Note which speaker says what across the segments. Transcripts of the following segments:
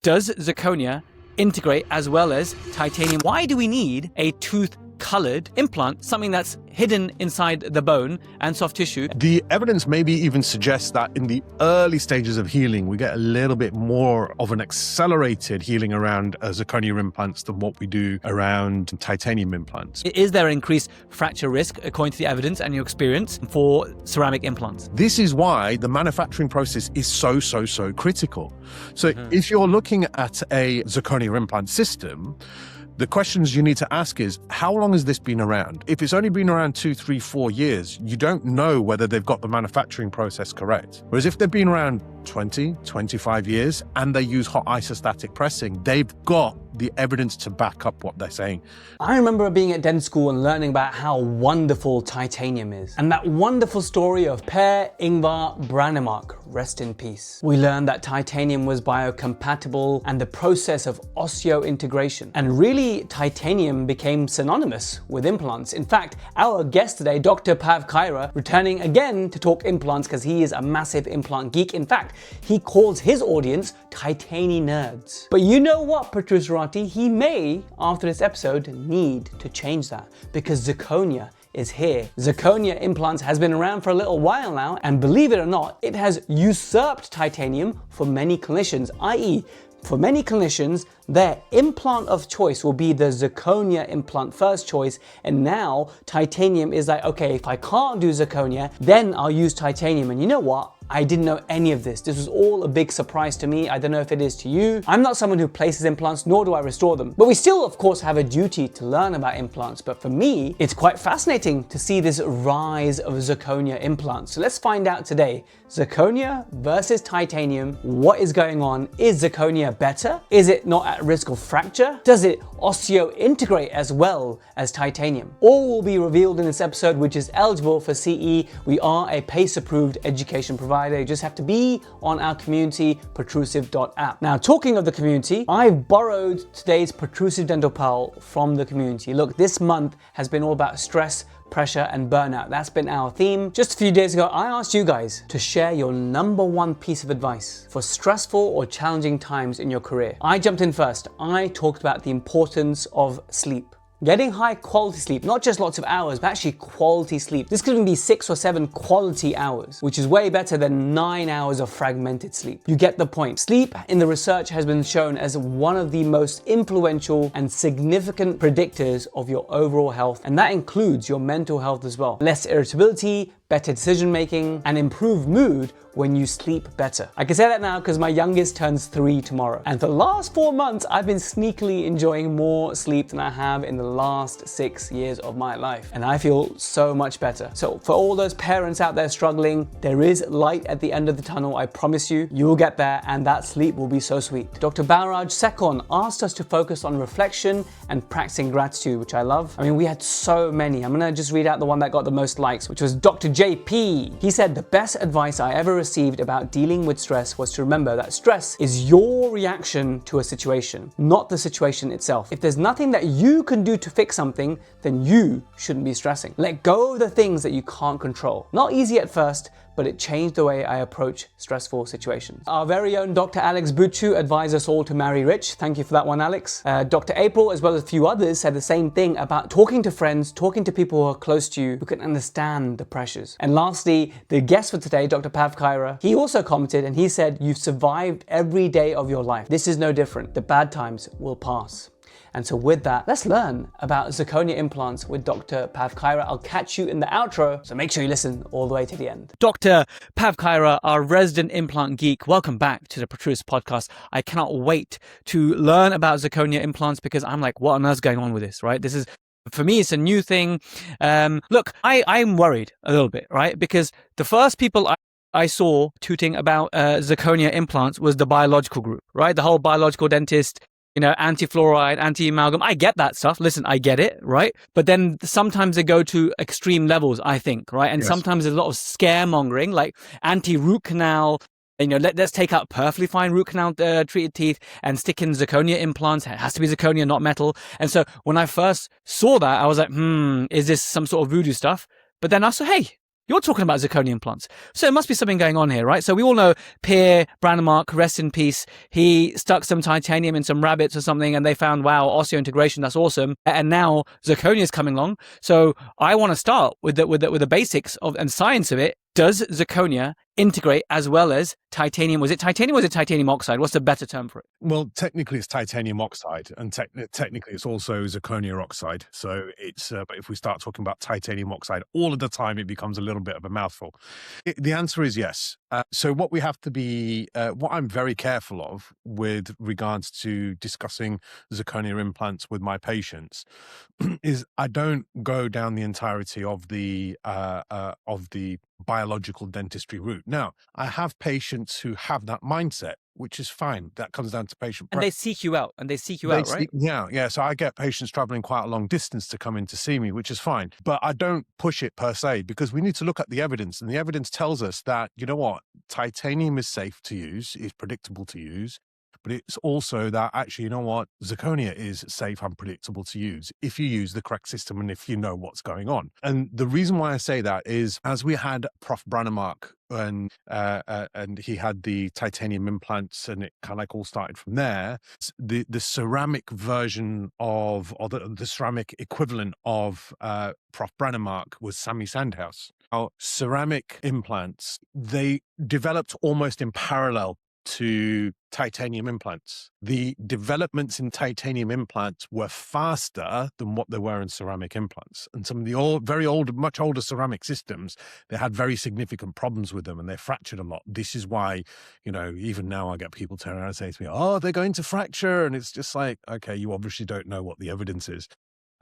Speaker 1: Does zirconia integrate as well as titanium? Why do we need a tooth-colored implant, something that's hidden inside the bone and soft tissue?
Speaker 2: The evidence maybe even suggests that in the early stages of healing, we get a little bit more of an accelerated healing around zirconia implants than what we do around titanium implants.
Speaker 1: Is there increased fracture risk, according to the evidence and your experience, for ceramic implants?
Speaker 2: This is why the manufacturing process is so critical. So if you're looking at a zirconia implant system, the questions you need to ask is, how long has this been around? If it's only been around 2, 3, 4 years, you don't know whether they've got the manufacturing process correct. Whereas if they've been around 20, 25 years and they use hot isostatic pressing, they've got the evidence to back up what they're saying.
Speaker 3: I remember being at dental school and learning about how wonderful titanium is. And that wonderful story of Per Ingvar Brannemark, rest in peace. We learned that titanium was biocompatible and the process of osseointegration. And really, titanium became synonymous with implants. In fact, our guest today, Dr. Pav Khaira, returning again to talk implants because he is a massive implant geek. In fact, he calls his audience titani nerds. But you know what, Protrusive? He may, after this episode, need to change that because zirconia is here. Zirconia implants has been around for a little while now, and believe it or not, it has usurped titanium for many clinicians, i.e., for many clinicians, their implant of choice will be the zirconia implant first choice, and now titanium is like, okay, if I can't do zirconia, then I'll use titanium. And you know what? I didn't know any of this. This was all a big surprise to me. I don't know if it is to you. I'm not someone who places implants, nor do I restore them. But we still, of course, have a duty to learn about implants. But for me, it's quite fascinating to see this rise of zirconia implants. So let's find out today. Zirconia versus titanium. What is going on? Is zirconia better? Is it not at risk of fracture? Does it osseointegrate as well as titanium? All will be revealed in this episode, which is eligible for CE. We are a PACE-approved education provider. You just have to be on our community, protrusive.app. Now, talking of the community, I've borrowed today's Protrusive Dental Pearl from the community. Look, this month has been all about stress, pressure, and burnout. That's been our theme. Just a few days ago, I asked you guys to share your #1 piece of advice for stressful or challenging times in your career. I jumped in first. I talked about the importance of sleep. Getting high quality sleep, not just lots of hours, but actually quality sleep. This could even be 6 or 7 quality hours, which is way better than 9 hours of fragmented sleep. You get the point. Sleep in the research has been shown as one of the most influential and significant predictors of your overall health, and that includes your mental health as well. Less irritability, better decision making, and improved mood when you sleep better. I can say that now because my youngest turns 3 tomorrow. And for the last 4 months, I've been sneakily enjoying more sleep than I have in the last 6 years of my life. And I feel so much better. So for all those parents out there struggling, there is light at the end of the tunnel. I promise you, you will get there and that sleep will be so sweet. Dr. Balraj Sekon asked us to focus on reflection and practicing gratitude, which I love. I mean, we had so many. I'm gonna just read out the one that got the most likes, which was Dr. JP. He said, the best advice I ever received about dealing with stress was to remember that stress is your reaction to a situation, not the situation itself. If there's nothing that you can do to fix something, then you shouldn't be stressing. Let go of the things that you can't control. Not easy at first, but it changed the way I approach stressful situations. Our very own Dr. Alex Buchu advised us all to marry rich. Thank you for that one, Alex. Dr. April, as well as a few others, said the same thing about talking to friends, talking to people who are close to you, who can understand the pressures. And lastly, the guest for today, Dr. Pav Khaira, he also commented and he said, you've survived every day of your life. This is no different. The bad times will pass. And so with that, let's learn about zirconia implants with Dr. Pav Khaira. I'll catch you in the outro, so make sure you listen all the way to the end.
Speaker 1: Dr. Pav Khaira, our resident implant geek, welcome back to the Protrusive podcast. I cannot wait to learn about zirconia implants because I'm like, what on earth is going on with this, right? This is, for me, it's a new thing. Look, I'm worried a little bit, right? Because the first people I saw tooting about zirconia implants was the biological group, right? The whole biological dentist, you know, anti-fluoride, anti-amalgam. I get that stuff. Listen, I get it, right? But then sometimes they go to extreme levels, I think, right? And sometimes there's a lot of scaremongering, like anti-root canal. You know, let's take out perfectly fine root canal treated teeth and stick in zirconia implants. It has to be zirconia, not metal. And so when I first saw that, I was like, is this some sort of voodoo stuff? But then I said, hey, You're talking about zirconia implants. So it must be something going on here, right? So we all know Pierre Brandemark, rest in peace. He stuck some titanium in some rabbits or something and they found, wow, osseointegration, that's awesome. And now zirconia is coming along. So I want to start with the basics of and science of it. Does zirconia integrate as well as titanium? Was it titanium or was it titanium oxide? What's the better term for it?
Speaker 2: Well, technically it's titanium oxide, and technically it's also zirconia oxide. So it's, but if we start talking about titanium oxide all of the time, it becomes a little bit of a mouthful. The answer is yes. So what we have to be, what I'm very careful of with regards to discussing zirconia implants with my patients is I don't go down the entirety of the biological dentistry route. Now, I have patients who have that mindset, which is fine. That comes down to patient
Speaker 1: And they seek you out, right?
Speaker 2: Yeah. So I get patients traveling quite a long distance to come in to see me, which is fine. But I don't push it per se, because we need to look at the evidence. And the evidence tells us that, you know what, titanium is safe to use, is predictable to use. But it's also that actually, you know what, zirconia is safe and predictable to use if you use the correct system and if you know what's going on. And the reason why I say that is, as we had Prof. Brandemark and he had the titanium implants, and it kind of like all started from there. The ceramic version of, or the ceramic equivalent of Prof. Brandemark was Sammy Sandhouse. Our ceramic implants, they developed almost in parallel to titanium implants. The developments in titanium implants were faster than what they were in ceramic implants. And some of the very old, much older ceramic systems, they had very significant problems with them and they fractured a lot. This is why, you know, even now I get people turn around and say to me, oh, they're going to fracture. And it's just like, okay, you obviously don't know what the evidence is.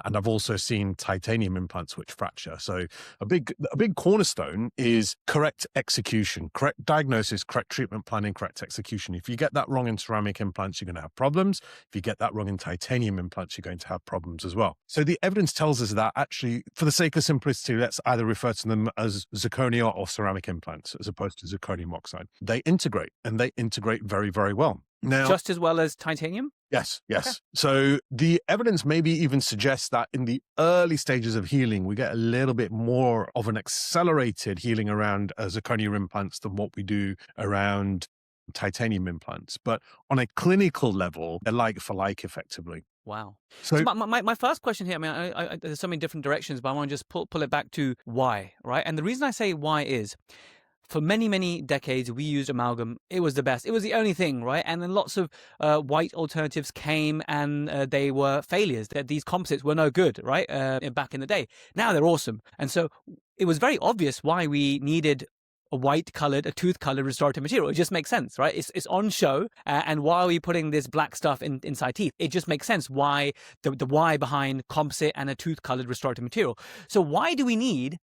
Speaker 2: And I've also seen titanium implants which fracture. So a big cornerstone is correct execution, correct diagnosis, correct treatment planning, correct execution. If you get that wrong in ceramic implants, you're going to have problems. If you get that wrong in titanium implants, you're going to have problems as well. So the evidence tells us that actually, for the sake of simplicity, let's either refer to them as zirconia or ceramic implants as opposed to zirconium oxide. They integrate, and they integrate very, very well. Now,
Speaker 1: just as well as titanium?
Speaker 2: Yes.
Speaker 1: Okay.
Speaker 2: So the evidence maybe even suggests that in the early stages of healing, we get a little bit more of an accelerated healing around zirconia implants than what we do around titanium implants. But on a clinical level, they're like for like, effectively.
Speaker 1: Wow. So my first question here, I mean, there's so many different directions, but I want to just pull it back to why, right? And the reason I say why is, for many, many decades, we used amalgam. It was the best. It was the only thing, right? And then lots of white alternatives came and they were failures. These composites were no good, right? Back in the day. Now they're awesome. And so it was very obvious why we needed a white-colored, a tooth-colored restorative material. It just makes sense, right? It's on show. And why are we putting this black stuff inside teeth? It just makes sense why the why behind composite and a tooth-colored restorative material. So why do we need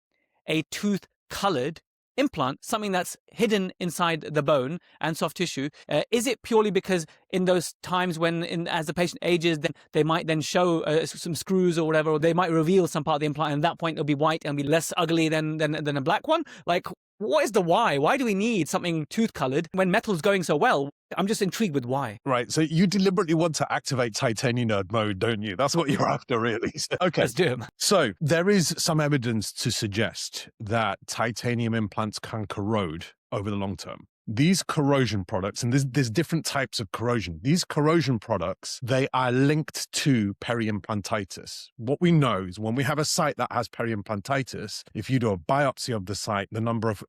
Speaker 1: a tooth-colored implant, something that's hidden inside the bone and soft tissue? Is it purely because in those times when, as the patient ages, then they might then show some screws or whatever, or they might reveal some part of the implant, and at that point it'll be white and be less ugly than a black one? Like, what is the why? Why do we need something tooth-colored when metal's going so well? I'm just intrigued with why.
Speaker 2: Right. So you deliberately want to activate titanium nerd mode, don't you? That's what you're after, really. Okay.
Speaker 1: Let's do it.
Speaker 2: So there is some evidence to suggest that titanium implants can corrode over the long term. These corrosion products, and there's different types of corrosion. These corrosion products, they are linked to peri-implantitis. What we know is when we have a site that has peri-implantitis, if you do a biopsy of the site, the number of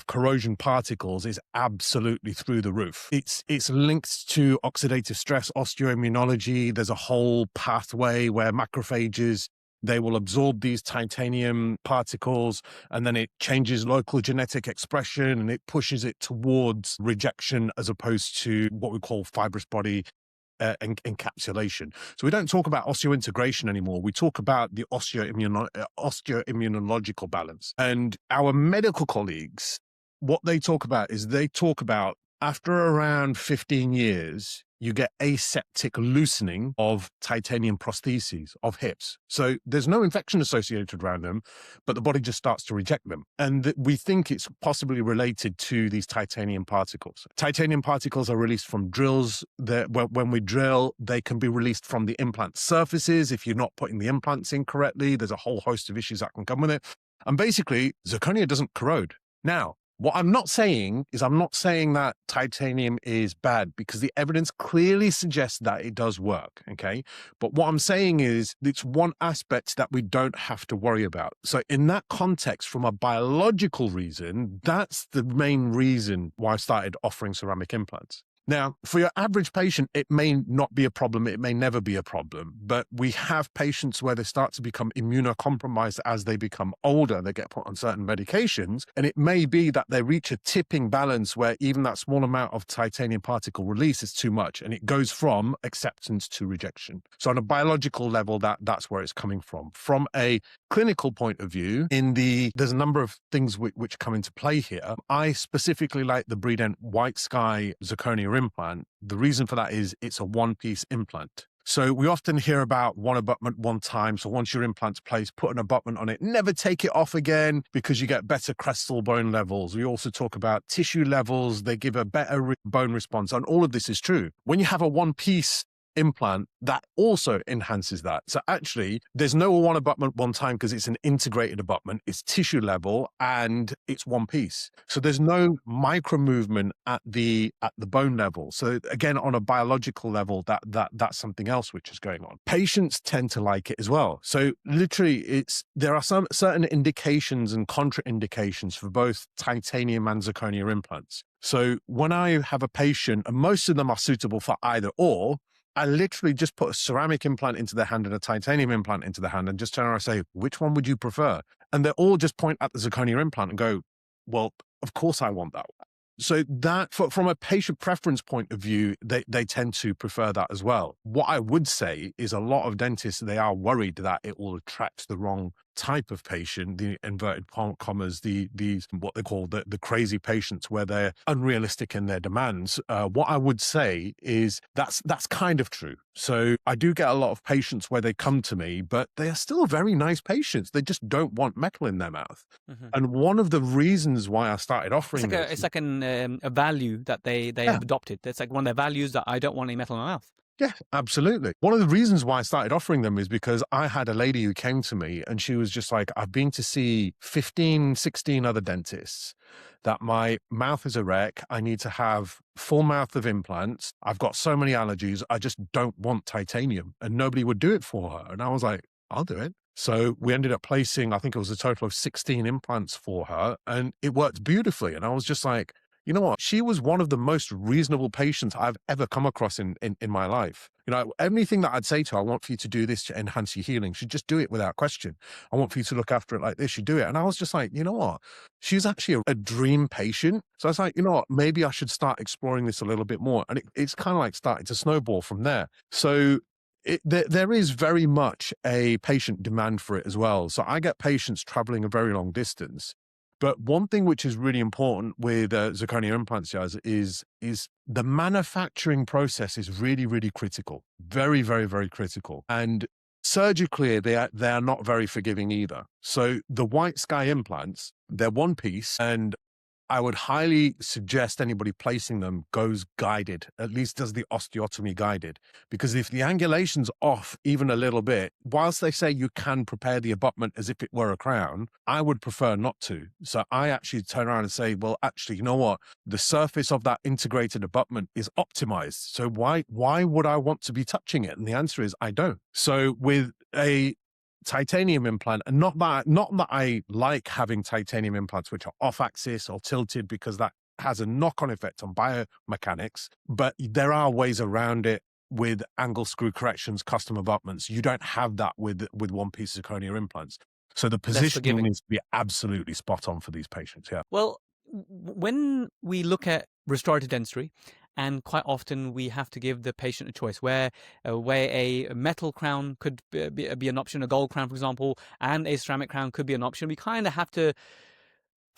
Speaker 2: corrosion particles is absolutely through the roof. It's linked to oxidative stress, osteoimmunology. There's a whole pathway where macrophages, they will absorb these titanium particles, and then it changes local genetic expression and it pushes it towards rejection as opposed to what we call fibrous body encapsulation. So we don't talk about osseointegration anymore. We talk about the osteoimmunological balance. And our medical colleagues, what they talk about is after around 15 years, you get aseptic loosening of titanium prostheses of hips. So there's no infection associated around them, but the body just starts to reject them. And we think it's possibly related to these titanium particles. Titanium particles are released from drills. When we drill, they can be released from the implant surfaces. If you're not putting the implants in correctly, there's a whole host of issues that can come with it. And basically, zirconia doesn't corrode. Now, what I'm not saying is I'm not saying that titanium is bad, because the evidence clearly suggests that it does work, okay? But what I'm saying is it's one aspect that we don't have to worry about. So in that context, from a biological reason, that's the main reason why I started offering ceramic implants. Now, for your average patient, it may not be a problem. It may never be a problem. But we have patients where they start to become immunocompromised as they become older. They get put on certain medications. And it may be that they reach a tipping balance where even that small amount of titanium particle release is too much. And it goes from acceptance to rejection. So on a biological level, that's where it's coming from. From a clinical point of view, there's a number of things which come into play here. I specifically like the Bredent White Sky Zirconia implant. The reason for that is it's a one-piece implant. So we often hear about one abutment one time. So once your implant's placed, put an abutment on it, never take it off again because you get better crestal bone levels. We also talk about tissue levels. They give a better bone response. And all of this is true. When you have a one-piece implant, that also enhances that. So actually, there's no one abutment one time because it's an integrated abutment. It's tissue level and it's one piece. So there's no micro movement at the bone level. So again, on a biological level, that's something else which is going on. Patients tend to like it as well. So literally, there are some certain indications and contraindications for both titanium and zirconia implants. So when I have a patient, and most of them are suitable for either or, I literally just put a ceramic implant into the hand and a titanium implant into the hand and just turn around and say, which one would you prefer? And they all just point at the zirconia implant and go, well, of course I want that one. So that, from a patient preference point of view, they tend to prefer that as well. What I would say is a lot of dentists, they are worried that it will attract the wrong type of patient, the inverted commas, these what they call the crazy patients where they're unrealistic in their demands. What I would say is that's kind of true. So I do get a lot of patients where they come to me, but they are still very nice patients. They just don't want metal in their mouth. Mm-hmm. And one of the reasons why I started offering
Speaker 1: it's like a value that they have adopted. It's like one of their values that I don't want any metal in my mouth.
Speaker 2: Yeah, absolutely. One of the reasons why I started offering them is because I had a lady who came to me and she was just like, I've been to see 15, 16 other dentists, that my mouth is a wreck. I need to have full mouth of implants. I've got so many allergies. I just don't want titanium. And nobody would do it for her. And I was like, I'll do it. So we ended up placing, I think it was a total of 16 implants for her, and it worked beautifully. And I was just like, you know what? She was one of the most reasonable patients I've ever come across in my life. You know, anything that I'd say to her, I want for you to do this to enhance your healing, she'd just do it without question. I want for you to look after it like this, she'd do it. And I was just like, you know what? She's actually a dream patient. So I was like, you know what? Maybe I should start exploring this a little bit more. And it's kind of like starting to snowball from there. So there is very much a patient demand for it as well. So I get patients traveling a very long distance. But one thing which is really important with zirconia implants, guys, is the manufacturing process is really, really critical. Very, very, very critical. And surgically, they are not very forgiving either. So the White Sky implants, they're one piece, and I would highly suggest anybody placing them goes guided, at least does the osteotomy guided. Because if the angulation's off even a little bit, whilst they say you can prepare the abutment as if it were a crown, I would prefer not to. So I actually turn around and say, well, actually, you know what? The surface of that integrated abutment is optimized. So why would I want to be touching it? And the answer is I don't. So with a titanium implant, and not that I like having titanium implants which are off axis or tilted, because that has a knock-on effect on biomechanics, but there are ways around it with angle screw corrections, custom abutments. You don't have that with one piece of zirconia implants. So the positioning needs to be absolutely spot on for these patients. Yeah.
Speaker 1: Well, when we look at restorative dentistry, and quite often we have to give the patient a choice where a metal crown could be an option, a gold crown, for example, and a ceramic crown could be an option. We kind of have to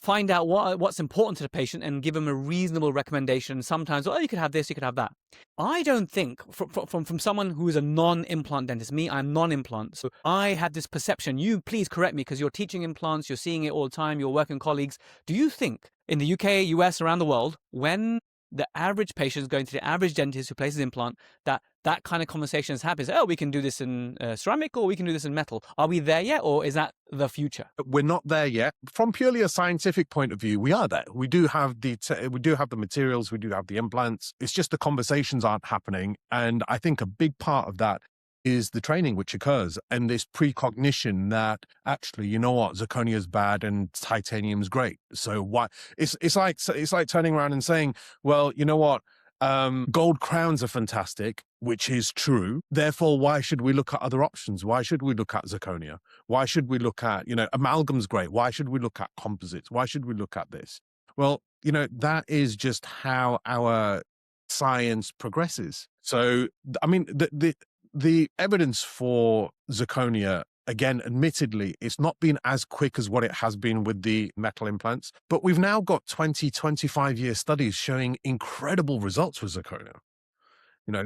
Speaker 1: find out what's important to the patient and give them a reasonable recommendation. Sometimes, oh, you could have this, you could have that. I don't think, from someone who is a non-implant dentist, I'm non-implant, so I had this perception. You please correct me, because you're teaching implants, you're seeing it all the time, you're working colleagues. Do you think in the UK, US, around the world, when the average patient going to the average dentist who places implant, that kind of conversation has happened. Oh, we can do this in ceramic, or we can do this in metal. Are we there yet, or is that the future?
Speaker 2: We're not there yet. From purely a scientific point of view, we are there. We do have the materials, we do have the implants. It's just the conversations aren't happening, and I think a big part of that is the training which occurs and this precognition that actually, you know what, zirconia is bad and titanium's great. So why? It's like turning around and saying, well, you know what, gold crowns are fantastic, which is true. Therefore, why should we look at other options? Why should we look at zirconia? Why should we look at, amalgam's great. Why should we look at composites? Why should we look at this? Well, that is just how our science progresses. So, I mean, the evidence for zirconia, again, admittedly, it's not been as quick as what it has been with the metal implants, but we've now got 25-year studies showing incredible results with zirconia.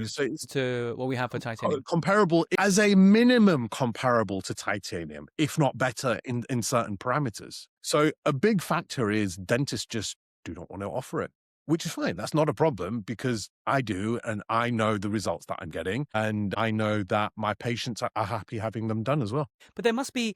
Speaker 2: So it's
Speaker 1: to what we have for titanium.
Speaker 2: Comparable, as a minimum comparable to titanium, if not better in certain parameters. So a big factor is dentists just do not want to offer it, which is fine. That's not a problem, because I do, and I know the results that I'm getting, and I know that my patients are happy having them done as well.
Speaker 1: But there must be,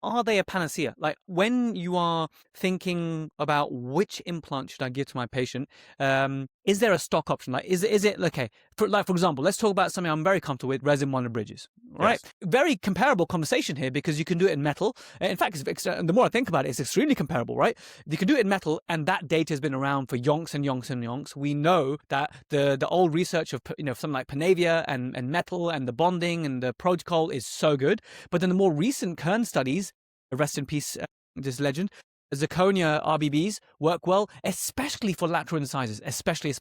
Speaker 1: are they a panacea? Like, when you are thinking about which implant should I give to my patient, is there a stock option? Like, is it okay? For example, let's talk about something I'm very comfortable with: resin bonded bridges. Right? Yes. Very comparable conversation here, because you can do it in metal. In fact, the more I think about it, it's extremely comparable, right? You can do it in metal, and that data has been around for yonks and yonks and yonks. We know that the old research of something like Panavia and metal and the bonding and the protocol is so good, but then the more recent Kern studies, rest in peace, this legend, zirconia RBBs work well, especially for lateral incisors, especially,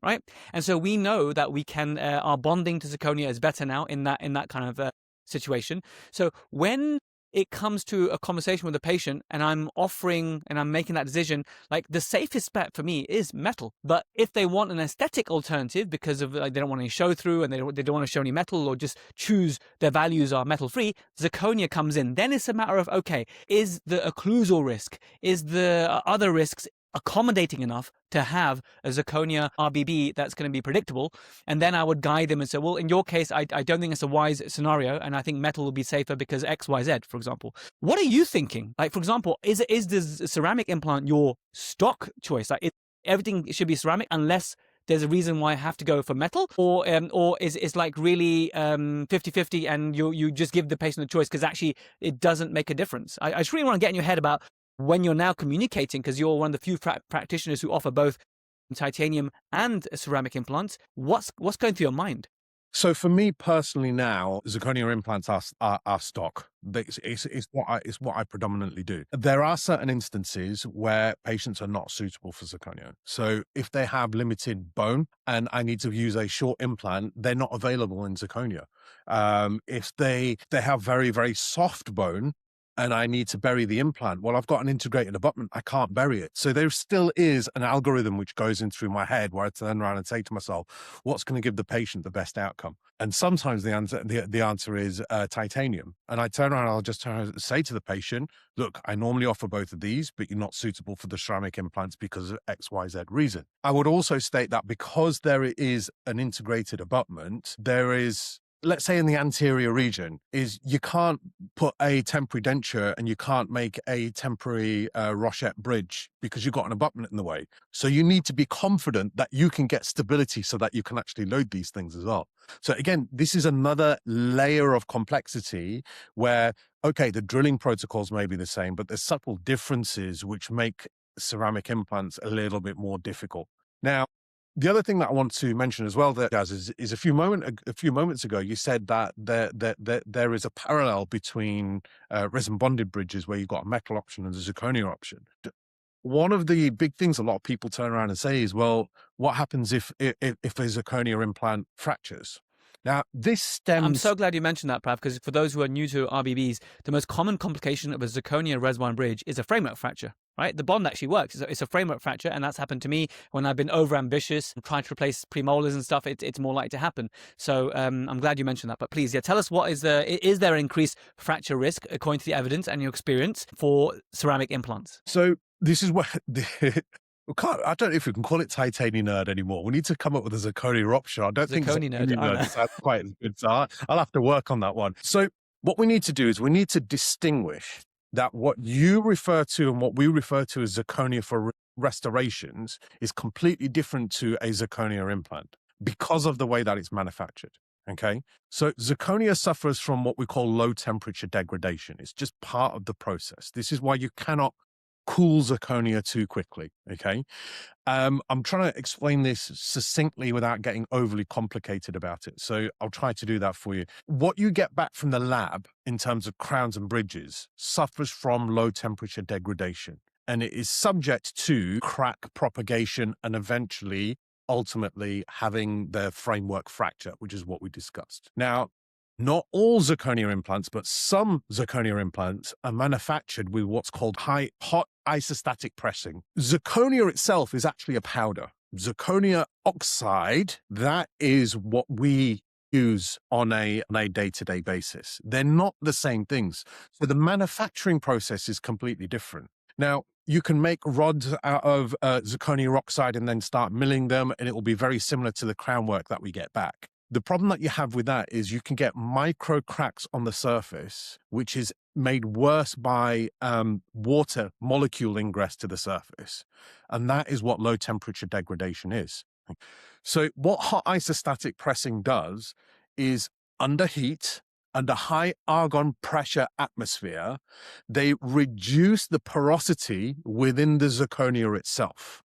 Speaker 1: right? And so we know that we can, our bonding to zirconia is better now in that kind of situation. So when it comes to a conversation with a patient and I'm offering and I'm making that decision, like, the safest bet for me is metal. But if they want an aesthetic alternative because of they don't want any show through and they don't want to show any metal, or just choose their values are metal free, zirconia comes in. Then it's a matter of, okay, is the occlusal risk, is the other risks accommodating enough to have a zirconia RBB that's going to be predictable? And then I would guide them and say, well, in your case, I don't think it's a wise scenario, and I think metal will be safer because X, Y, Z, for example. What are you thinking? Like, for example, is the ceramic implant your stock choice? Like, everything should be ceramic unless there's a reason why I have to go for metal, or is it's like really 50-50 and you just give the patient a choice because actually it doesn't make a difference? I just really want to get in your head about when you're now communicating, because you're one of the few practitioners who offer both titanium and ceramic implants. What's going through your mind?
Speaker 2: So for me personally now, zirconia implants are stock. It's what I predominantly do. There are certain instances where patients are not suitable for zirconia. So if they have limited bone and I need to use a short implant, they're not available in zirconia. If they have very, very soft bone and I need to bury the implant, well, I've got an integrated abutment, I can't bury it. So there still is an algorithm which goes in through my head where I turn around and say to myself, what's going to give the patient the best outcome? And sometimes the answer is titanium. And I turn around and I'll just say to the patient, look, I normally offer both of these, but you're not suitable for the ceramic implants because of X, Y, Z reason. I would also state that because there is an integrated abutment, there is, let's say in the anterior region, is you can't put a temporary denture and you can't make a temporary rochette bridge because you've got an abutment in the way. So you need to be confident that you can get stability so that you can actually load these things as well. So again, this is another layer of complexity where, okay, the drilling protocols may be the same, but there's subtle differences which make ceramic implants a little bit more difficult. Now, the other thing that I want to mention as well, that is a few moments ago, you said that there is a parallel between resin bonded bridges where you've got a metal option and a zirconia option. One of the big things a lot of people turn around and say is, well, what happens if a zirconia implant fractures? Now, this stems...
Speaker 1: I'm so glad you mentioned that, Prav, because for those who are new to RBBs, the most common complication of a zirconia resin bridge is a framework fracture, right? The bond actually works. It's a framework fracture, and that's happened to me when I've been overambitious and trying to replace premolars and stuff. It's more likely to happen. So I'm glad you mentioned that. But please, tell us, is there an increased fracture risk according to the evidence and your experience for ceramic implants?
Speaker 2: So this is what I don't know if we can call it titanium nerd anymore. We need to come up with a zirconia option. I don't think
Speaker 1: Zirconia nerd,
Speaker 2: zirconia nerd sounds quite good. So I'll have to work on that one. So what we need to do is we need to distinguish that what you refer to and what we refer to as zirconia for restorations is completely different to a zirconia implant because of the way that it's manufactured. Okay. So zirconia suffers from what we call low temperature degradation. It's just part of the process. This is why you cannot cool zirconia too quickly. Okay. I'm trying to explain this succinctly without getting overly complicated about it. So I'll try to do that for you. What you get back from the lab in terms of crowns and bridges suffers from low temperature degradation, and it is subject to crack propagation and eventually, ultimately, having the framework fracture, which is what we discussed. Now, not all zirconia implants, but some zirconia implants are manufactured with what's called hot isostatic pressing. Zirconia itself is actually a powder. Zirconia oxide, that is what we use on a day-to-day basis. They're not the same things. So the manufacturing process is completely different. Now, you can make rods out of zirconia oxide and then start milling them, and it will be very similar to the crown work that we get back. The problem that you have with that is you can get micro cracks on the surface, which is made worse by water molecule ingress to the surface. And that is what low temperature degradation is. So what hot isostatic pressing does is under heat, under high argon pressure atmosphere, they reduce the porosity within the zirconia itself.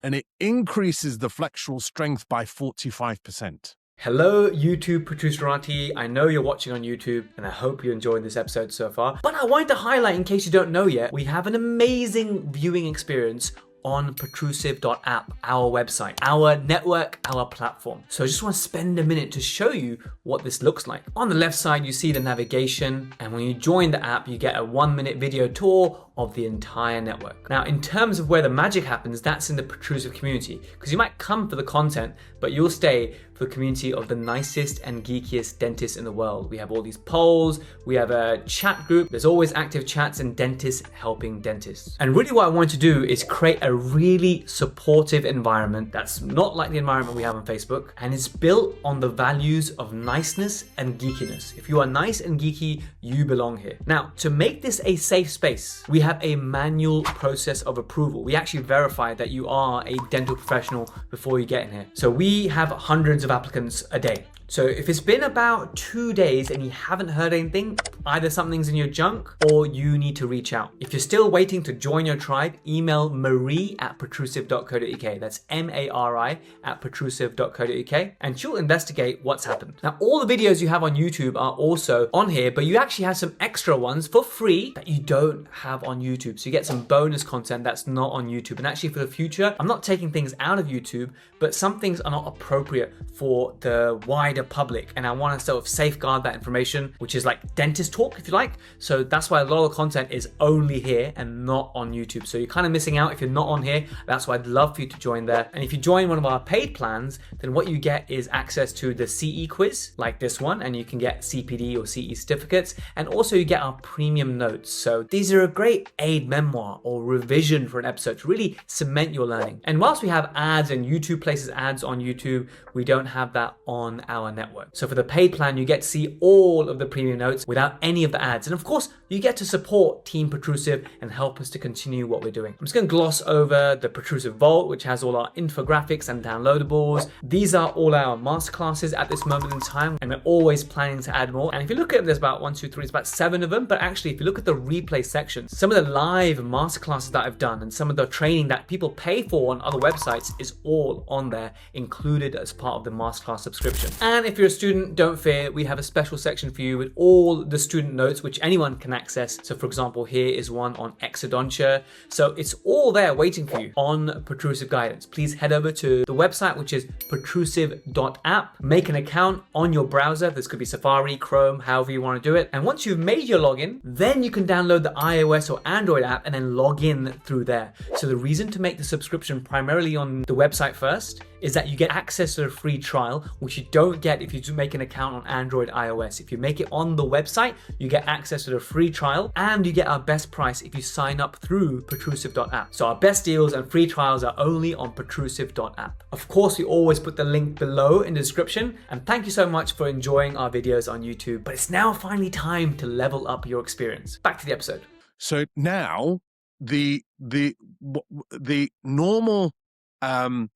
Speaker 2: And it increases the flexural strength by 45%.
Speaker 3: Hello, YouTube Protruserati. I know you're watching on YouTube, and I hope you're enjoying this episode so far. But I wanted to highlight, in case you don't know yet, we have an amazing viewing experience on protrusive.app, our website, our network, our platform. So I just want to spend a minute to show you what this looks like. On the left side, you see the navigation, and when you join the app, you get a 1-minute video tour of the entire network. Now, in terms of where the magic happens, that's in the protrusive community, because you might come for the content, but you'll stay for the community of the nicest and geekiest dentists in the world. We have all these polls, we have a chat group, there's always active chats and dentists helping dentists. And really what I want to do is create a really supportive environment that's not like the environment we have on Facebook, and is built on the values of niceness and geekiness. If you are nice and geeky, you belong here. Now, to make this a safe space, we have a manual process of approval. We actually verify that you are a dental professional before you get in here. So we have hundreds of applicants a day. So if it's been about 2 days and you haven't heard anything, either something's in your junk or you need to reach out. If you're still waiting to join your tribe, email marie@protrusive.co.uk. That's MARI@protrusive.co.uk, and she'll investigate what's happened. Now, all the videos you have on YouTube are also on here, but you actually have some extra ones for free that you don't have on YouTube. So you get some bonus content that's not on YouTube. And actually for the future, I'm not taking things out of YouTube, but some things are not appropriate for the wider public, and I want to sort of safeguard that information, which is like dentist talk, if you like. So that's why a lot of the content is only here and not on YouTube. So you're kind of missing out if you're not on here. That's why I'd love for you to join there. And if you join one of our paid plans, then what you get is access to the CE quiz, like this one, and you can get CPD or CE certificates, and also you get our premium notes. So these are a great aid memoir or revision for an episode to really cement your learning. And whilst we have ads and YouTube places ads on YouTube, we don't have that on our network. So for the paid plan, you get to see all of the premium notes without any of the ads. And of course, you get to support Team Protrusive and help us to continue what we're doing. I'm just going to gloss over the Protrusive Vault, which has all our infographics and downloadables. These are all our masterclasses at this moment in time, and we're always planning to add more. And if you look at them, there's about 1, 2, 3, it's about 7 of them. But actually, if you look at the replay section, some of the live masterclasses that I've done and some of the training that people pay for on other websites is all on there, included as part of the masterclass subscription. And if you're a student, don't fear, we have a special section for you with all the student notes, which anyone can access. So for example, here is one on exodontia. So it's all there waiting for you on Protrusive Guidance. Please head over to the website, which is protrusive.app. Make an account on your browser. This could be Safari, Chrome, however you want to do it. And once you've made your login, then you can download the iOS or Android app and then log in through there. So the reason to make the subscription primarily on the website first is that you get access to a free trial, which you don't get if you do make an account on Android, iOS. If you make it on the website, you get access to the free trial, and you get our best price if you sign up through protrusive.app. So our best deals and free trials are only on protrusive.app. Of course, we always put the link below in the description, and thank you so much for enjoying our videos on YouTube. But it's now finally time to level up your experience. Back to the episode.
Speaker 2: So now the normal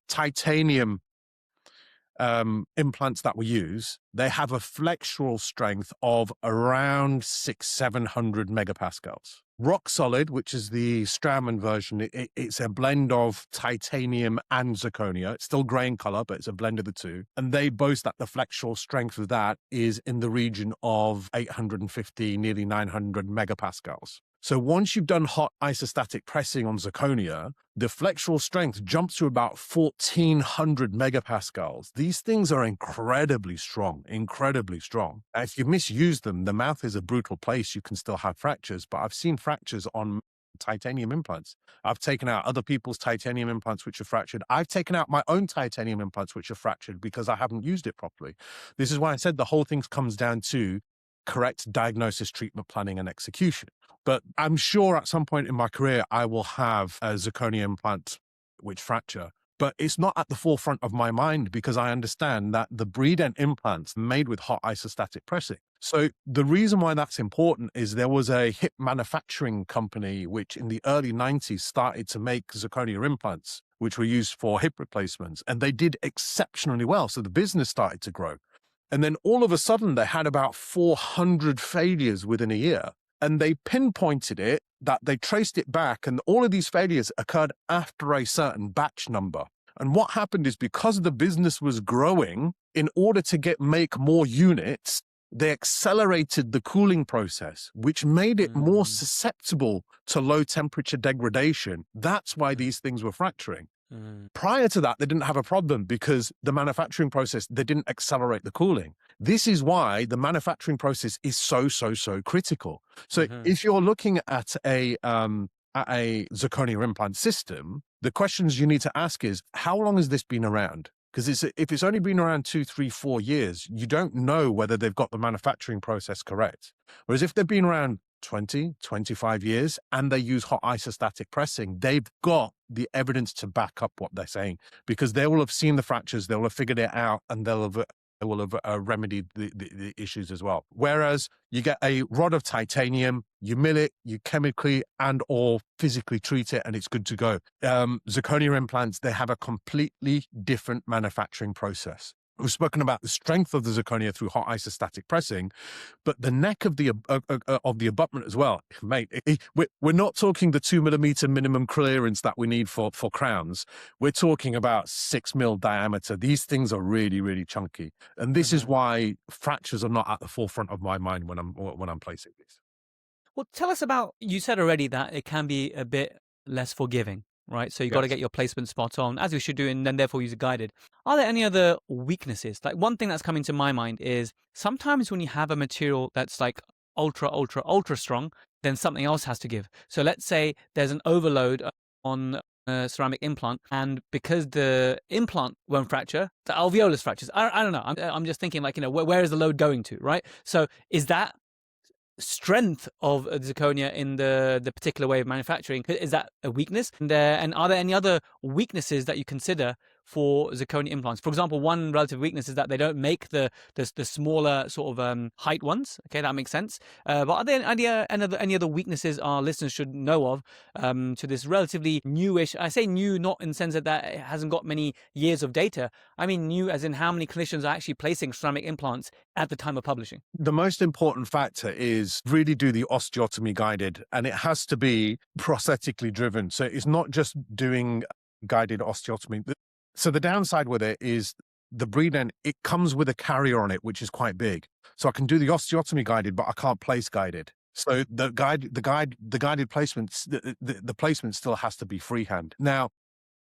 Speaker 2: titanium implants that we use, they have a flexural strength of around 600-700 megapascals. Rock Solid, which is the Straumann version, it's a blend of titanium and zirconia. It's still grey in color, but it's a blend of the two. And they boast that the flexural strength of that is in the region of 850, nearly 900 megapascals. So once you've done hot isostatic pressing on zirconia, the flexural strength jumps to about 1400 megapascals. These things are incredibly strong, incredibly strong. And if you misuse them, the mouth is a brutal place. You can still have fractures, but I've seen fractures on titanium implants. I've taken out other people's titanium implants which are fractured. I've taken out my own titanium implants which are fractured because I haven't used it properly. This is why I said the whole thing comes down to correct diagnosis, treatment planning, and execution. But I'm sure at some point in my career, I will have a zirconia implant which fracture. But it's not at the forefront of my mind because I understand that the Bredent implants made with hot isostatic pressing. So the reason why that's important is there was a hip manufacturing company which in the early 90s started to make zirconia implants, which were used for hip replacements. And they did exceptionally well. So the business started to grow. And then all of a sudden, they had about 400 failures within a year. And they pinpointed it, that they traced it back, and all of these failures occurred after a certain batch number. And what happened is because the business was growing, in order to make more units, they accelerated the cooling process, which made it more susceptible to low temperature degradation. That's why these things were fracturing. Prior to that, they didn't have a problem because the manufacturing process, they didn't accelerate the cooling. This is why the manufacturing process is so critical. So if you're looking at a zirconia implant system, the questions you need to ask is, how long has this been around? Because if it's only been around 2, 3, 4 years, you don't know whether they've got the manufacturing process correct. Whereas if they've been around 20, 25 years and they use hot isostatic pressing, they've got the evidence to back up what they're saying because they will have seen the fractures, they will have figured it out, and they will have remedied the issues as well. Whereas you get a rod of titanium, you mill it, you chemically and or physically treat it, and it's good to go. Zirconia implants, they have a completely different manufacturing process. We've spoken about the strength of the zirconia through hot isostatic pressing, but the neck of the abutment as well, mate. We're not talking the 2 millimeter minimum clearance that we need for crowns. We're talking about 6 mil diameter. These things are really chunky, and this is why fractures are not at the forefront of my mind when I'm placing these.
Speaker 1: Well, tell us about. You said already that it can be a bit less forgiving. Right, so you got to get your placement spot on, as we should do, and then therefore use a guided. Are there any other weaknesses? Like one thing that's coming to my mind is sometimes when you have a material that's like ultra strong, then something else has to give. So let's say there's an overload on a ceramic implant, and because the implant won't fracture, the alveolus fractures. I don't know. I'm just thinking like, where is the load going to, right? So is that strength of zirconia in the particular way of manufacturing, is that a weakness? And are there any other weaknesses that you consider for zirconia implants? For example, one relative weakness is that they don't make the smaller sort of height ones. Okay, that makes sense. But are there any other weaknesses our listeners should know of to this relatively newish? I say new not in the sense that it hasn't got many years of data. I mean new as in how many clinicians are actually placing ceramic implants at the time of publishing. The most important factor is really do the osteotomy guided, and it has to be prosthetically driven. So it's not just doing guided osteotomy. So the downside with it is the Bredent, it comes with a carrier on it, which is quite big. So I can do the osteotomy guided, but I can't place guided. So the guided placements, the placement still has to be freehand. Now,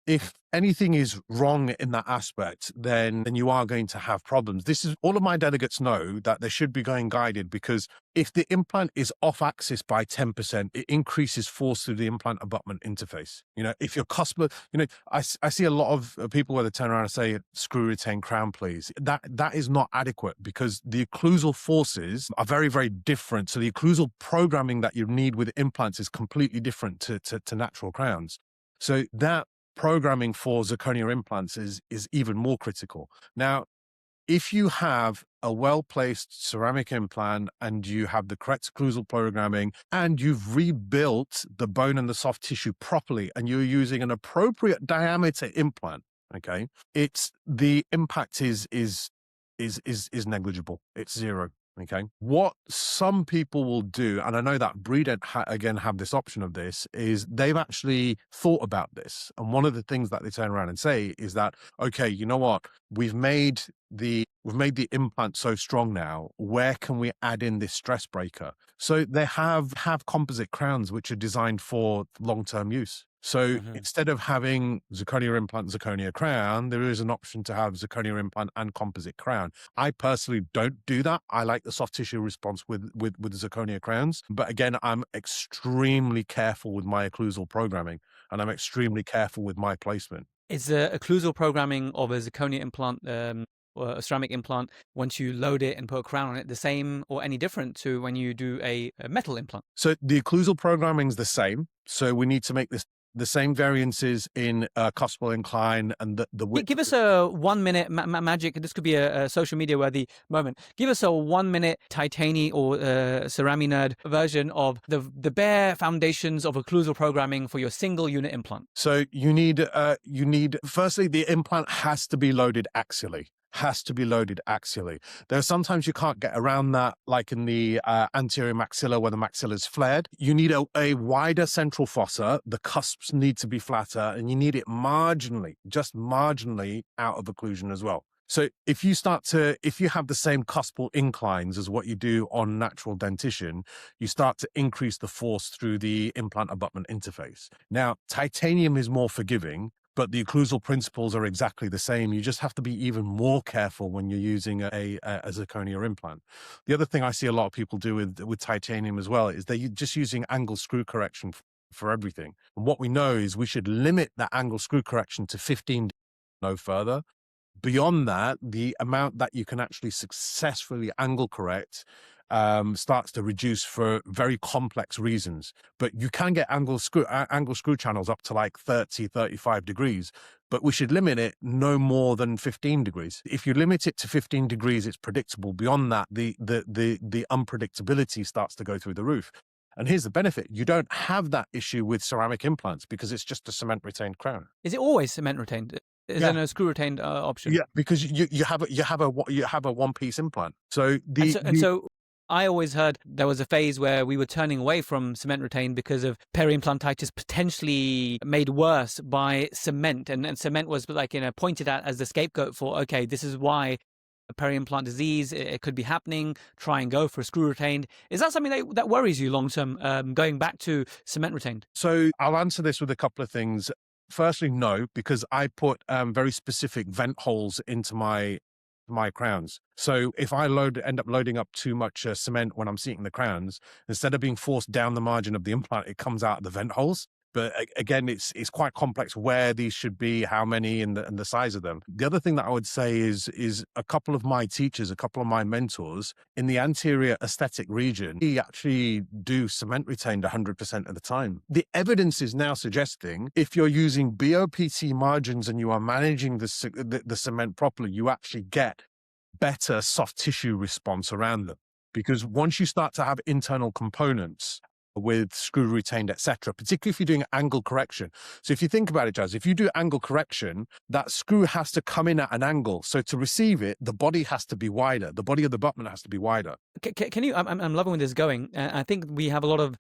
Speaker 2: if anything is wrong in that aspect, then you are going to have problems. This is all of my delegates know that they should be going guided, because if the implant is off axis by 10%, it increases force through the implant abutment interface. If your cuspal, I see a lot of people where they turn around and say, screw retain crown, please. That is not adequate, because the occlusal forces are very, very different. So the occlusal programming that you need with implants is completely different to natural crowns. So that programming for zirconia implants is even more critical. Now, if you have a well-placed ceramic implant and you have the correct occlusal programming and you've rebuilt the bone and the soft tissue properly and you're using an appropriate diameter implant, okay, the impact is negligible. It's zero. Okay. What some people will do, and I know that Breedent again have this option of this, is they've actually thought about this. And one of the things that they turn around and say is that, okay, you know what? We've made the implant so strong now. Where can we add in this stress breaker? So they have composite crowns which are designed for long-term use. So instead of having zirconia implant, zirconia crown, there is an option to have zirconia implant and composite crown. I personally don't do that. I like the soft tissue response with zirconia crowns. But again, I'm extremely careful with my occlusal programming, and I'm extremely careful with my placement.
Speaker 1: Is the occlusal programming of a zirconia implant or a ceramic implant, once you load it and put a crown on it, the same or any different to when you do a metal implant?
Speaker 2: So the occlusal programming is the same. So we need to make the same variances in cuspal incline and the width.
Speaker 1: Give us a 1 minute magic. This could be a social media worthy moment. Give us a 1 minute Titani or Cerami Nerd version of the bare foundations of occlusal programming for your single unit implant.
Speaker 2: So you need firstly, the implant has to be loaded axially. There are sometimes you can't get around that, like in the anterior maxilla where the maxilla is flared. You need a wider central fossa. The cusps need to be flatter, and you need it just marginally out of occlusion as well. So if you have the same cuspal inclines as what you do on natural dentition, you start to increase the force through the implant abutment interface. Now, titanium is more forgiving, but the occlusal principles are exactly the same. You just have to be even more careful when you're using a zirconia implant. The other thing I see a lot of people do with titanium as well is they're just using angle screw correction for everything. And what we know is we should limit that angle screw correction to 15, no further. Beyond that, the amount that you can actually successfully angle correct starts to reduce for very complex reasons. But you can get angle screw channels up to like 30, 35 degrees, but we should limit it no more than 15 degrees. If you limit it to 15 degrees, it's predictable. Beyond that, the unpredictability starts to go through the roof. And here's the benefit. You don't have that issue with ceramic implants because it's just a cement retained crown.
Speaker 1: Is it always cement retained? Is there no screw retained option?
Speaker 2: Yeah, because you have a one piece implant. So
Speaker 1: so I always heard there was a phase where we were turning away from cement retained because of peri-implantitis potentially made worse by cement, and cement was like pointed at as the scapegoat for, okay, this is why a peri-implant disease, it could be happening, try and go for a screw retained. Is that something that worries you long term, going back to cement retained?
Speaker 2: So I'll answer this with a couple of things. Firstly, no, because I put very specific vent holes into my crowns. So if I end up loading up too much cement when I'm seating the crowns, instead of being forced down the margin of the implant, it comes out of the vent holes. But again, it's quite complex where these should be, how many, and the size of them. The other thing that I would say is a couple of my teachers, a couple of my mentors in the anterior aesthetic region, we actually do cement retained 100% of the time. The evidence is now suggesting if you're using BOPT margins and you are managing the cement properly, you actually get better soft tissue response around them. Because once you start to have internal components with screw retained, etc., particularly if you're doing angle correction. So if you think about it, Jazz, if you do angle correction, that screw has to come in at an angle. So to receive it, the body has to be wider. The body of the abutment has to be wider.
Speaker 1: Can you? I'm loving where this is going. I think we have a lot of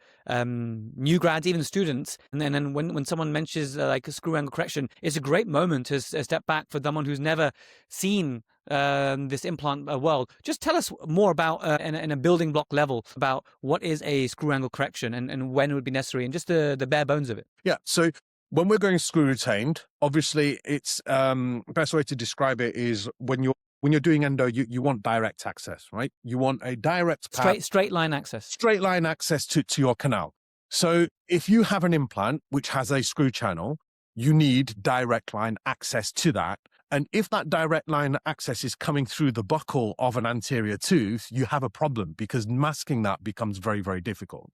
Speaker 1: new grads, even students, and then when someone mentions like a screw angle correction, it's a great moment to step back for someone who's never seen this implant world. Just tell us more about, in a building block level, about what is a screw angle correction and when it would be necessary, and just the bare bones of it.
Speaker 2: Yeah. So When we're going screw retained, obviously it's best way to describe it is when you're doing endo, you want direct access, right? You want a direct path,
Speaker 1: straight line access.
Speaker 2: straight line access to your canal. So if you have an implant which has a screw channel, you need direct line access to that. And if that direct line access is coming through the buccal of an anterior tooth, you have a problem because masking that becomes very, very difficult.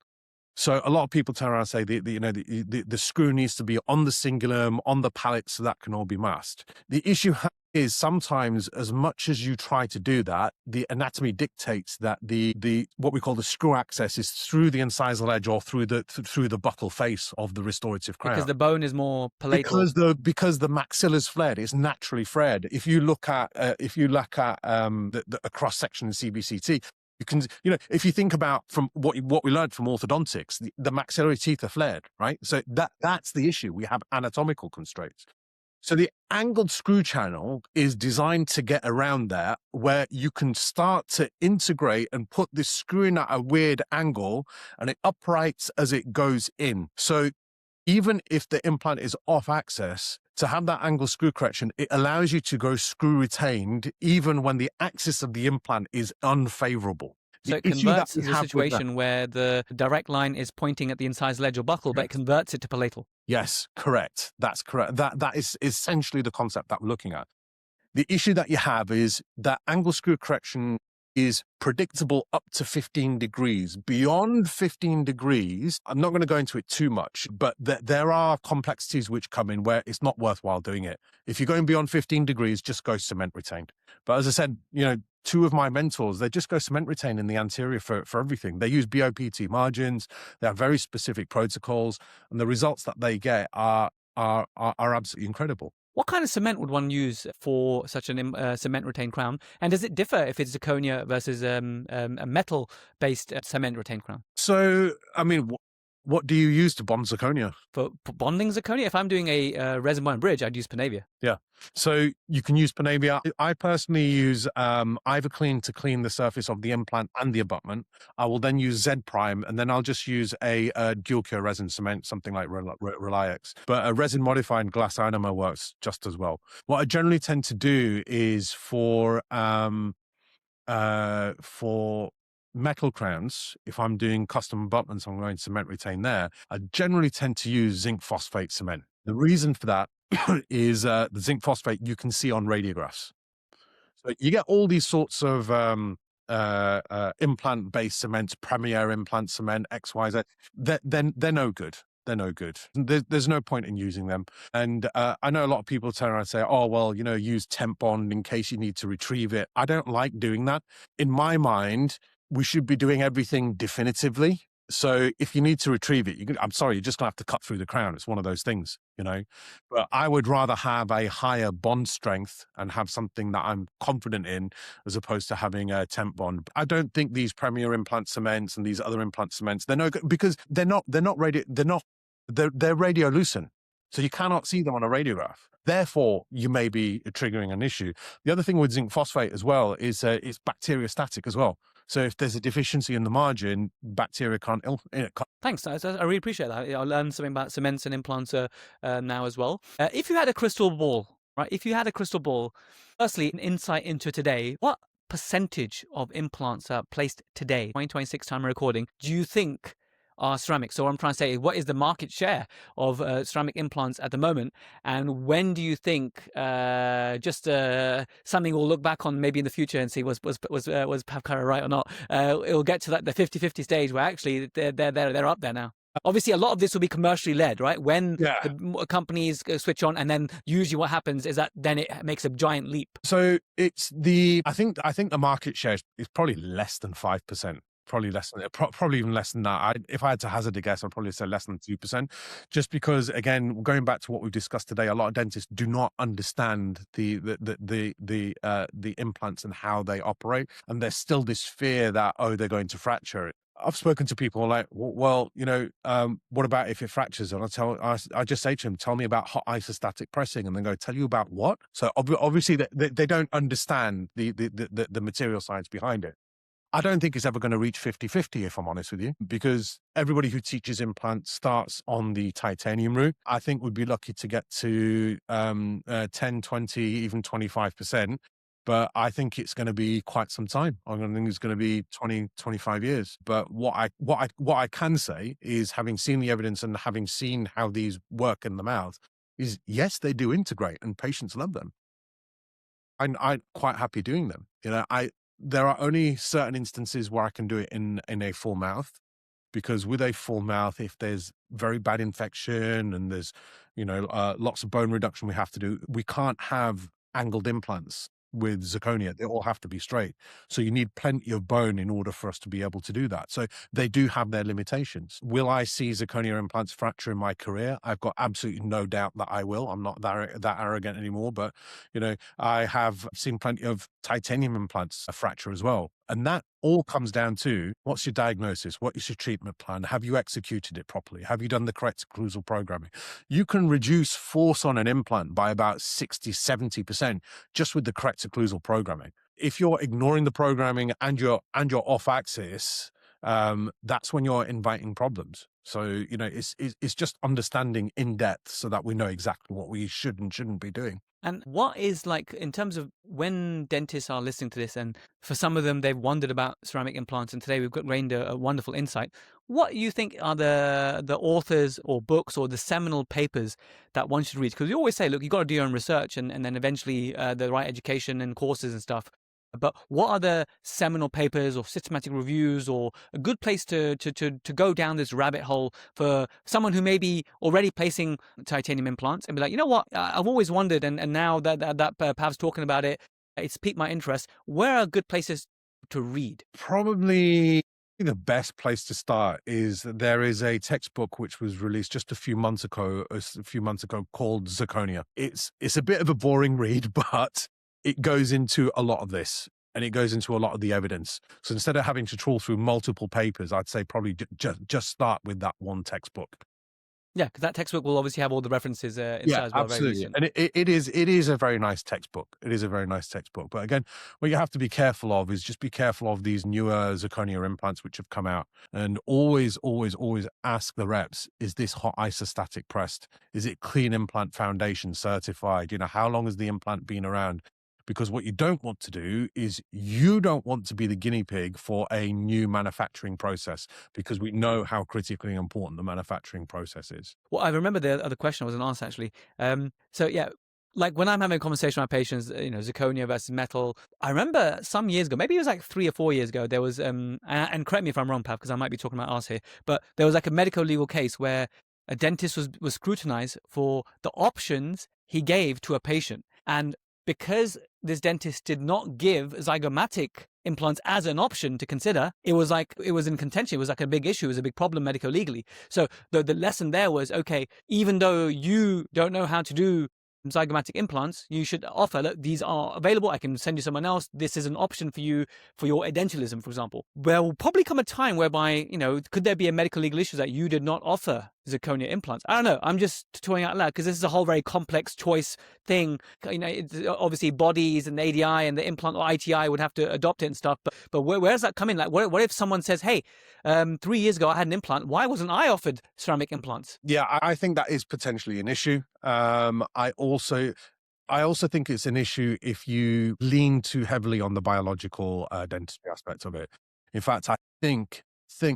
Speaker 2: So a lot of people turn around and say the screw needs to be on the cingulum, on the palate, so that can all be masked. The issue is sometimes, as much as you try to do that, the anatomy dictates that the what we call the screw access is through the incisal edge or through the buccal face of the restorative crown.
Speaker 1: Because the bone is more palatal.
Speaker 2: Because the maxilla is flared, it's naturally flared. If you look at a cross section in CBCT. You can, if you think about from what we learned from orthodontics, the maxillary teeth are flared, right? So that's the issue. We have anatomical constraints. So the angled screw channel is designed to get around there, where you can start to integrate and put this screw in at a weird angle, and it uprights as it goes in. So even if the implant is off axis, to have that angle screw correction, it allows you to go screw retained even when the axis of the implant is unfavorable.
Speaker 1: So it converts the situation where the direct line is pointing at the incisal edge or buccal, but it converts it to palatal.
Speaker 2: Yes, correct. That's correct. That is essentially the concept that we're looking at. The issue that you have is that angle screw correction is predictable up to 15 degrees. Beyond 15 degrees, I'm not going to go into it too much, but there are complexities which come in where it's not worthwhile doing it. If you're going beyond 15 degrees, just go cement retained. But as I said, two of my mentors, they just go cement retained in the anterior for everything. They use BOPT margins. They have very specific protocols, and the results that they get are absolutely incredible.
Speaker 1: What kind of cement would one use for such a cement retained crown? And does it differ if it's zirconia versus a metal-based cement retained crown?
Speaker 2: So, I mean, what do you use to bond zirconia?
Speaker 1: For bonding zirconia, if I'm doing a resin bond bridge, I'd use Panavia.
Speaker 2: Yeah. So you can use Panavia. I personally use Iverclean to clean the surface of the implant and the abutment. I will then use Z Prime, and then I'll just use a dual cure resin cement, something like Reliex. But a resin modified glass ionomer works just as well. What I generally tend to do is for metal crowns, if I'm doing custom abutments, I'm going to cement retain there. I generally tend to use zinc phosphate cement. The reason for that is the zinc phosphate you can see on radiographs. So you get all these sorts of implant-based cements, Premier implant cement, XYZ. They're no good. They're no good. There's no point in using them. And I know a lot of people turn around and say, oh, well, use temp bond in case you need to retrieve it. I don't like doing that. In my mind, we should be doing everything definitively. So if you need to retrieve it, I'm sorry, you're just going to have to cut through the crown. It's one of those things, But I would rather have a higher bond strength and have something that I'm confident in, as opposed to having a temp bond. I don't think these Premier implant cements and these other implant cements, they're no good because they're radiolucent. So you cannot see them on a radiograph. Therefore, you may be triggering an issue. The other thing with zinc phosphate as well is it's bacteriostatic as well. So if there's a deficiency in the margin, bacteria can't.
Speaker 1: Thanks. I really appreciate that. I'll learn something about cements and implants now as well. If you had a crystal ball, right? If you had a crystal ball, firstly, an insight into today, what percentage of implants are placed today, 2026 time of recording, do you think are ceramic? So what I'm trying to say is, what is the market share of ceramic implants at the moment, and when do you think something we'll look back on maybe in the future and see was Pavkara right or not? It'll get to like the 50-50 stage where actually they're up there now. Obviously, a lot of this will be commercially led, right? When the companies switch on, and then usually what happens is that then it makes a giant leap.
Speaker 2: So it's I think the market share is probably less than 5%. Probably less than probably even less than that. If I had to hazard a guess, I'd probably say less than 2%. Just because, again, going back to what we've discussed today, a lot of dentists do not understand the implants and how they operate, and there's still this fear that they're going to fracture it. I've spoken to people like, well, what about if it fractures? And I just say to them, tell me about hot isostatic pressing, and then go, tell you about what? So obviously they don't understand the material science behind it. I don't think it's ever going to reach 50-50, if I'm honest with you, because everybody who teaches implants starts on the titanium route. I think we'd be lucky to get to 10, 20, even 25%. But I think it's going to be quite some time. I think it's going to be 20, 25 years. But what I can say is, having seen the evidence and having seen how these work in the mouth, is yes, they do integrate and patients love them. I'm quite happy doing them. There are only certain instances where I can do it in a full mouth, because with a full mouth, if there's very bad infection and there's, lots of bone reduction we have to do, we can't have angled implants with zirconia. They all have to be straight. So you need plenty of bone in order for us to be able to do that. So they do have their limitations. Will I see zirconia implants fracture in my career? I've got absolutely no doubt that I will. I'm not that arrogant anymore, but I have seen plenty of titanium implants fracture as well. And that all comes down to, what's your diagnosis? What is your treatment plan? Have you executed it properly? Have you done the correct occlusal programming? You can reduce force on an implant by about 60-70% just with the correct occlusal programming. If you're ignoring the programming and you're off axis, that's when you're inviting problems. So, it's just understanding in depth so that we know exactly what we should and shouldn't be doing.
Speaker 1: And what is, like, in terms of when dentists are listening to this, and for some of them, they've wondered about ceramic implants, and today we've gained a wonderful insight. What do you think are the authors or books or the seminal papers that one should read? Because you always say, look, you've got to do your own research and then eventually the right education and courses and stuff. But what are the seminal papers or systematic reviews, or a good place to go down this rabbit hole for someone who may be already placing titanium implants and be like, you know what, I've always wondered, and now that Pav's talking about it, it's piqued my interest. Where are good places to read?
Speaker 2: Probably the best place to start is, there is a textbook which was released just a few months ago called Zirconia. It's a bit of a boring read, but it goes into a lot of this, and it goes into a lot of the evidence. So instead of having to trawl through multiple papers, I'd say probably just start with that one textbook.
Speaker 1: Yeah, because that textbook will obviously have all the references inside as well.
Speaker 2: Absolutely. And it is a very nice textbook. It is a very nice textbook. But again, what you have to be careful of is just be careful of these newer zirconia implants which have come out, and always ask the reps, is this hot isostatic pressed? Is it clean implant foundation certified? How long has the implant been around? Because what you don't want to do is, you don't want to be the guinea pig for a new manufacturing process, because we know how critically important the manufacturing process is.
Speaker 1: Well, I remember the other question I wasn't asked, actually. So yeah, like when I'm having a conversation with my patients, zirconia versus metal, I remember some years ago, maybe it was like 3 or 4 years ago, there was, and correct me if I'm wrong, Pav, because I might be talking about arse here, but there was like a medico-legal case where a dentist was scrutinized for the options he gave to a patient. And because this dentist did not give zygomatic implants as an option to consider, it was in contention. It was like a big issue. It was a big problem medico-legally. So the lesson there was, okay, even though you don't know how to do zygomatic implants, you should offer, look, these are available. I can send you someone else. This is an option for you for your edentalism, for example. There will probably come a time whereby, could there be a medical legal issue that you did not offer zirconia implants? I don't know. I'm just toying out loud, because this is a whole very complex choice thing. It's obviously bodies and the ADI and the implant or ITI would have to adopt it and stuff. But where does that come in? Like, what if someone says, hey, 3 years ago I had an implant. Why wasn't I offered ceramic implants?
Speaker 2: Yeah, I think that is potentially an issue. I also think it's an issue if you lean too heavily on the biological dentistry aspect of it. In fact, I think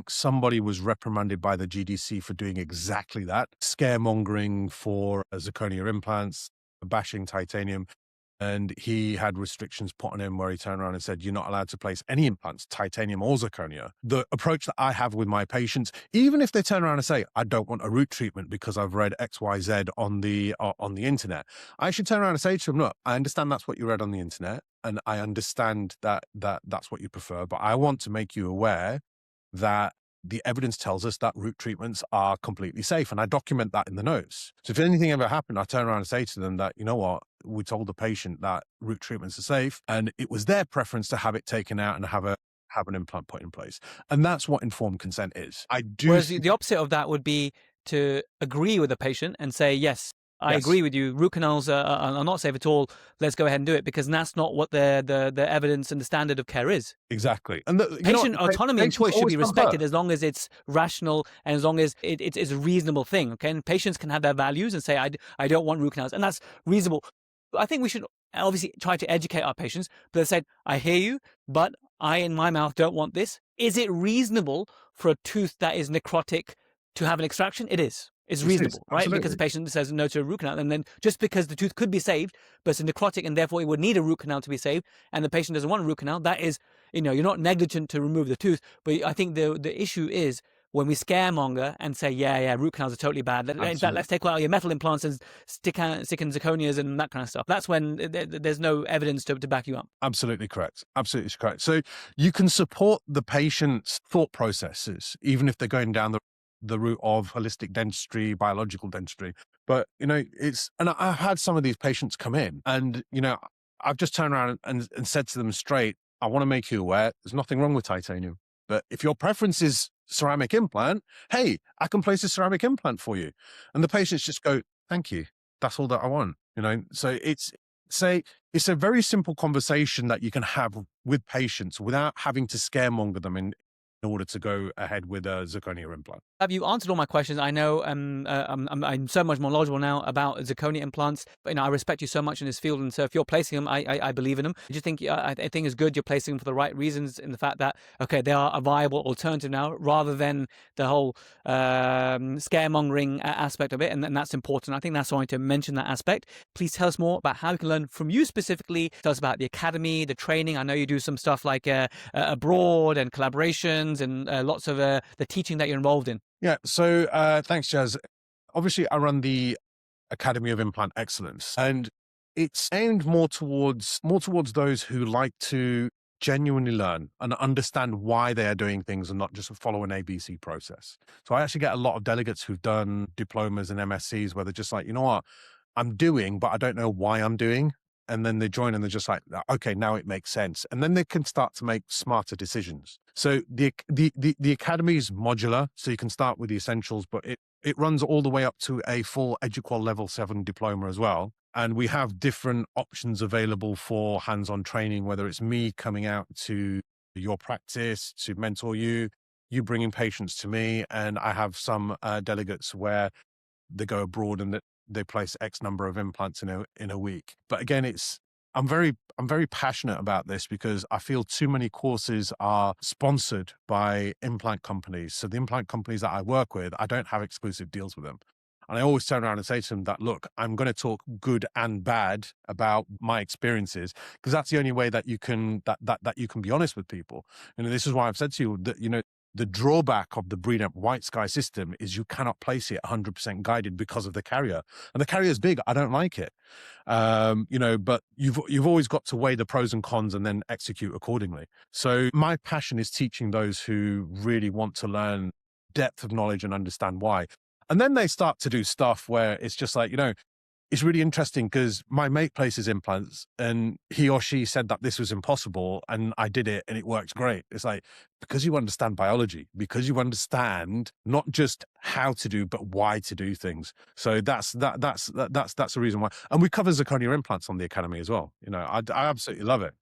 Speaker 2: somebody was reprimanded by the GDC for doing exactly that, scaremongering for zirconia implants, bashing titanium. And he had restrictions put on him where he turned around and said, you're not allowed to place any implants, titanium or zirconia. The approach that I have with my patients, even if they turn around and say, I don't want a root treatment because I've read XYZ on the internet, I should turn around and say to them, look, I understand that's what you read on the internet, and I understand that's what you prefer, but I want to make you aware that the evidence tells us that root treatments are completely safe. And I document that in the notes. So if anything ever happened, I turn around and say to them that, you know what, we told the patient that root treatments are safe, and it was their preference to have it taken out and have an implant put in place. And that's what informed consent is.
Speaker 1: Whereas the opposite of that would be to agree with the patient and say, yes, I
Speaker 2: Yes.
Speaker 1: agree with you. Root canals are not safe at all. Let's go ahead and do it, because that's not what the evidence and the standard of care is.
Speaker 2: Exactly. And you know what?
Speaker 1: Patient autonomy and
Speaker 2: Patients
Speaker 1: choice should
Speaker 2: always
Speaker 1: be
Speaker 2: come
Speaker 1: respected
Speaker 2: first.
Speaker 1: as long as it's rational and as long as it's a reasonable thing. Okay, and patients can have their values and say, I don't want root canals, and that's reasonable. I think we should obviously try to educate our patients, but they said, I hear you, but I in my mouth don't want this. Is it reasonable for a tooth that is necrotic to have an extraction? It is. It's
Speaker 2: It is,
Speaker 1: reasonable, right? Because
Speaker 2: absolutely.
Speaker 1: the patient says no to a root canal, and then just because the tooth could be saved, but it's necrotic and therefore it would need a root canal to be saved, and the patient doesn't want a root canal, that is, you're not negligent to remove the tooth. But I think the issue is when we scaremonger and say, yeah, root canals are totally bad. In fact, let's take out your metal implants and stick in zirconias and that kind of stuff. That's when there's no evidence to back you up.
Speaker 2: Absolutely correct. Absolutely correct. So you can support the patient's thought processes, even if they're going down the route of holistic dentistry, biological dentistry. But, and I've had some of these patients come in and, I've just turned around and said to them straight, I want to make you aware there's nothing wrong with titanium. But if your preference is ceramic implant, hey, I can place a ceramic implant for you. And the patients just go, thank you. That's all that I want. So it's a very simple conversation that you can have with patients without having to scaremonger them in order to go ahead with a zirconia implant.
Speaker 1: Have you answered all my questions? I know I'm so much more knowledgeable now about zirconia implants, but I respect you so much in this field, and so if you're placing them, I believe in them. I just think I think it's good you're placing them for the right reasons, in the fact that they are a viable alternative now, rather than the whole scaremongering aspect of it, and that's important. I think that's why I wanted to mention that aspect. Please tell us more about how we can learn from you specifically. Tell us about the academy, the training. I know you do some stuff like abroad and collaborations and lots of the teaching that you're involved in.
Speaker 2: Yeah. So thanks, Jazz. Obviously, I run the Academy of Implant Excellence, and it's aimed more towards those who like to genuinely learn and understand why they are doing things and not just follow an ABC process. So I actually get a lot of delegates who've done diplomas and MSCs where they're just like, you know what, I'm doing, but I don't know why I'm doing. And then they join and they're just like, okay, now it makes sense. And then they can start to make smarter decisions. So the academy is modular. So you can start with the essentials, but it runs all the way up to a full EduQual level 7 diploma as well. And we have different options available for hands-on training, whether it's me coming out to your practice to mentor you bringing patients to me. And I have some delegates where they go abroad and they place X number of implants in a week. But again, I'm very passionate about this because I feel too many courses are sponsored by implant companies. So the implant companies that I work with, I don't have exclusive deals with them. And I always turn around and say to them that, look, I'm going to talk good and bad about my experiences, because that's the only way that you can be honest with people. And this is why I've said to you that, the drawback of the Breedamp White Sky system is you cannot place it 100% guided because of the carrier. And the carrier is big. I don't like it. But you've always got to weigh the pros and cons and then execute accordingly. So my passion is teaching those who really want to learn depth of knowledge and understand why. And then they start to do stuff where it's just like, it's really interesting because my mate places implants and he or she said that this was impossible and I did it and it worked great. It's like, because you understand biology, because you understand not just how to do, but why to do things. So that's the reason why. And we cover zirconia implants on the academy as well. I absolutely love it.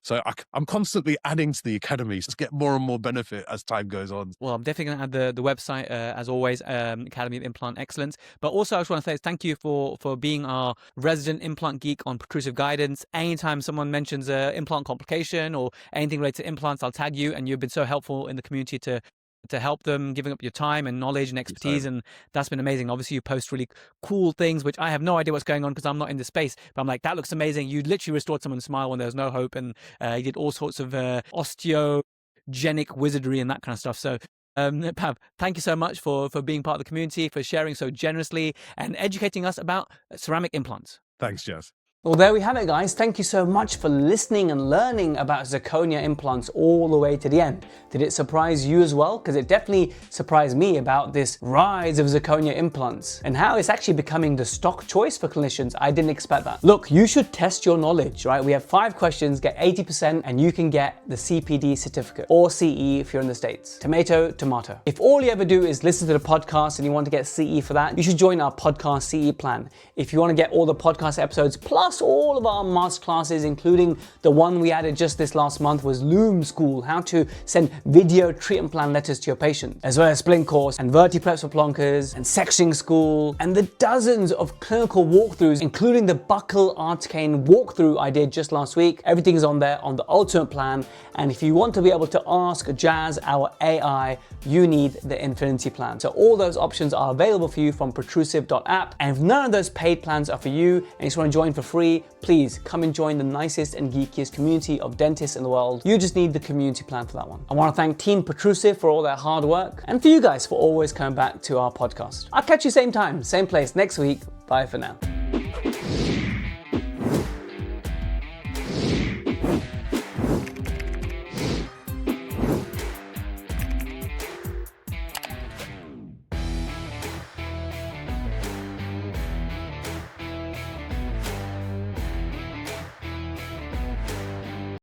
Speaker 2: So I'm constantly adding to the academy to get more and more benefit as time goes on.
Speaker 1: Well, I'm definitely going to add the website, as always, Academy of Implant Excellence. But also I just want to say thank you for being our resident implant geek on Protrusive Guidance. Anytime someone mentions an implant complication or anything related to implants, I'll tag you, and you've been so helpful in the community to help them, giving up your time and knowledge and expertise, and that's been amazing. Obviously, you post really cool things, which I have no idea what's going on because I'm not in the space, but I'm like, that looks amazing. You literally restored someone's smile when there was no hope, and you did all sorts of osteogenic wizardry and that kind of stuff. So Pav, thank you so much for being part of the community, for sharing so generously and educating us about ceramic implants.
Speaker 2: Thanks, Jess.
Speaker 3: Well, there we have it, guys. Thank you so much for listening and learning about zirconia implants all the way to the end. Did it surprise you as well? Because it definitely surprised me about this rise of zirconia implants and how it's actually becoming the stock choice for clinicians. I didn't expect that. Look, you should test your knowledge, right? We have 5 questions, get 80%, and you can get the CPD certificate, or CE if you're in the States. Tomato, tomato. If all you ever do is listen to the podcast and you want to get CE for that, you should join our podcast CE plan. If you want to get all the podcast episodes plus all of our master classes, including the one we added just this last month was Loom School, how to send video treatment plan letters to your patients, as well as splint course and vertipreps for plonkers and sectioning school, and the dozens of clinical walkthroughs, including the buccal arcane walkthrough I did just last week. Everything is on there on the ultimate plan. And if you want to be able to ask Jazz, our AI, you need the Infinity plan. So all those options are available for you from protrusive.app. And if none of those paid plans are for you and you just want to join for free, please come and join the nicest and geekiest community of dentists in the world. You just need the community plan for that one. I want to thank Team Protrusive for all their hard work, and for you guys for always coming back to our podcast. I'll catch you same time, same place next week. Bye for now.